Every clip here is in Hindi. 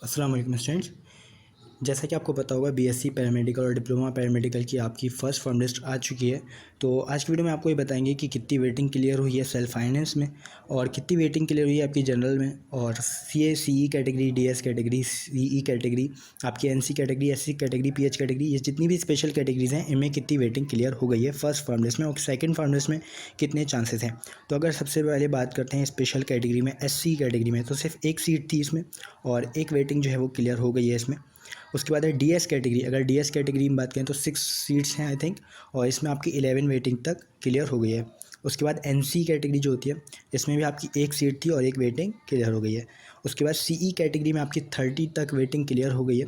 अस्सलाम वालेकुम स्टूडेंट्स। जैसा कि आपको पता होगा बीएससी पैरामेडिकल और डिप्लोमा पैरामेडिकल की आपकी फ़र्स्ट फॉर्म लिस्ट आ चुकी है। तो आज की वीडियो में आपको ये बताएंगे कि कितनी वेटिंग क्लियर हुई है सेल्फ फाइनेंस में और कितनी वेटिंग क्लियर हुई है आपकी जनरल में और CA CE category, DS category, CE category, आपकी NC category, SC category, PH category, ये जितनी भी स्पेशल कैटेगरीज़ हैं इनमें कितनी वेटिंग क्लियर हो गई है फर्स्ट फॉर्म लिस्ट में और सेकेंड फॉर्म लिस्ट में कितने चांसेस हैं। तो अगर सबसे पहले बात करते हैं स्पेशल कैटेगरी में, एससी कैटेगरी में, तो सिर्फ एक सीट थी इसमें और एक वेटिंग जो है वो क्लियर हो गई है इसमें। उसके बाद है डीएस कैटेगरी। अगर डीएस कैटेगरी में बात करें तो 6 सीट्स हैं आई थिंक, और इसमें आपकी 11 वेटिंग तक क्लियर हो गई है। उसके बाद एनसी कैटेगरी जो होती है इसमें भी आपकी एक सीट थी और एक वेटिंग क्लियर हो गई है। उसके बाद सीई कैटेगरी में आपकी 30 तक वेटिंग क्लियर हो गई है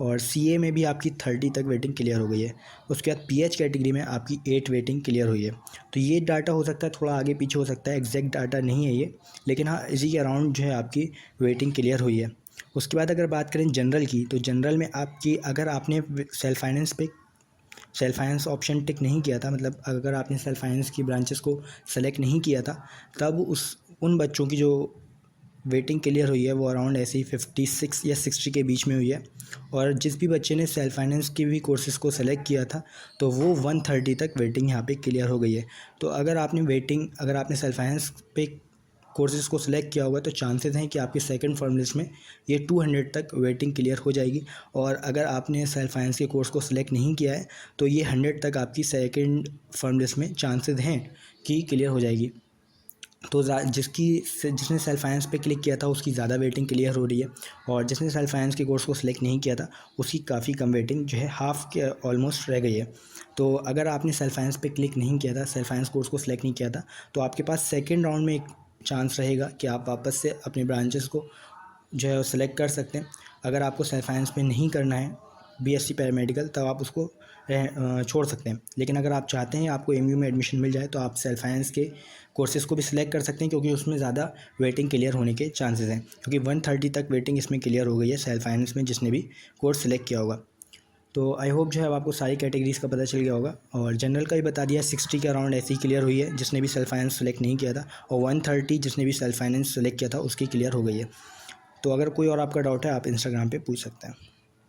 और सीए में भी आपकी 30 तक वेटिंग क्लियर हो गई है। उसके बाद पीएच कैटेगरी में आपकी 8 वेटिंग क्लियर हुई है। तो ये डाटा हो सकता है थोड़ा आगे पीछे हो सकता है, एग्जैक्ट डाटा नहीं है ये, लेकिन हाँ इसी के अराउंड जो है आपकी वेटिंग क्लियर हुई है। उसके बाद अगर बात करें जनरल की, तो जनरल में आपकी अगर आपने सेल्फ फाइनेंस ऑप्शन टिक नहीं किया था, मतलब अगर आपने सेल्फ फाइनेंस की ब्रांचेस को सेलेक्ट नहीं किया था, तब उन बच्चों की जो वेटिंग क्लियर हुई है वो अराउंड ऐसे ही 56 या 60 के बीच में हुई है। और जिस भी बच्चे ने सेल्फ फाइनेंस की भी कोर्सेज़ को सेलेक्ट किया था तो वो 130 तक वेटिंग यहाँ पे क्लियर हो गई है। तो अगर आपने सेल्फ फाइनेंस पे कोर्सेज़ को सिलेक्ट किया होगा तो चांसेस हैं कि आपकी सेकंड फॉर्म लिस्ट में ये 200 तक वेटिंग क्लियर हो जाएगी। और अगर आपने सेल्फ फाइनेंस के कोर्स को सिलेक्ट नहीं किया है तो ये 100 तक आपकी सेकंड फॉर्म लिस्ट में चांसेस हैं कि क्लियर हो जाएगी। तो जिसने सेल्फ फाइनेंस पे क्लिक किया था उसकी ज़्यादा वेटिंग क्लियर हो रही है, और जिसने सेल्फ फाइनेंस के कोर्स को सिलेक्ट नहीं किया था उसकी काफ़ी कम वेटिंग जो है हाफ के ऑलमोस्ट रह गई है। तो अगर आपने सेल्फ फाइनेंस पे क्लिक नहीं किया था, सेल्फ फाइनेंस कोर्स को सिलेक्ट नहीं किया था, तो आपके पास सेकेंड राउंड में एक चांस रहेगा कि आप वापस से अपने ब्रांचेस को जो है सेलेक्ट कर सकते हैं। अगर आपको सेल्फ फाइनेंस पे नहीं करना है बीएससी पैरामेडिकल तब आप उसको छोड़ सकते हैं, लेकिन अगर आप चाहते हैं आपको एमयू में एडमिशन मिल जाए तो आप सेल्फ फाइनेंस के कोर्सेज़ को भी सिलेक्ट कर सकते हैं, क्योंकि उसमें ज़्यादा वेटिंग क्लियर होने के चांसेस हैं, क्योंकि 130 तक वेटिंग इसमें क्लियर हो गई है सेल्फ फाइनेंस में जिसने भी कोर्स सिलेक्ट किया होगा। तो आई होप जो है अब आपको सारी कैटेगरीज़ का पता चल गया होगा। और जनरल का भी बता दिया, 60 के अराउंड ऐसे ही क्लियर हुई है जिसने भी सेल्फ फाइनेंस सेलेक्ट नहीं किया था, और 130 जिसने भी सेल्फ फाइनेंस सेलेक्ट किया था उसकी क्लियर हो गई है। तो अगर कोई और आपका डाउट है आप इंस्टाग्राम पे पूछ सकते हैं।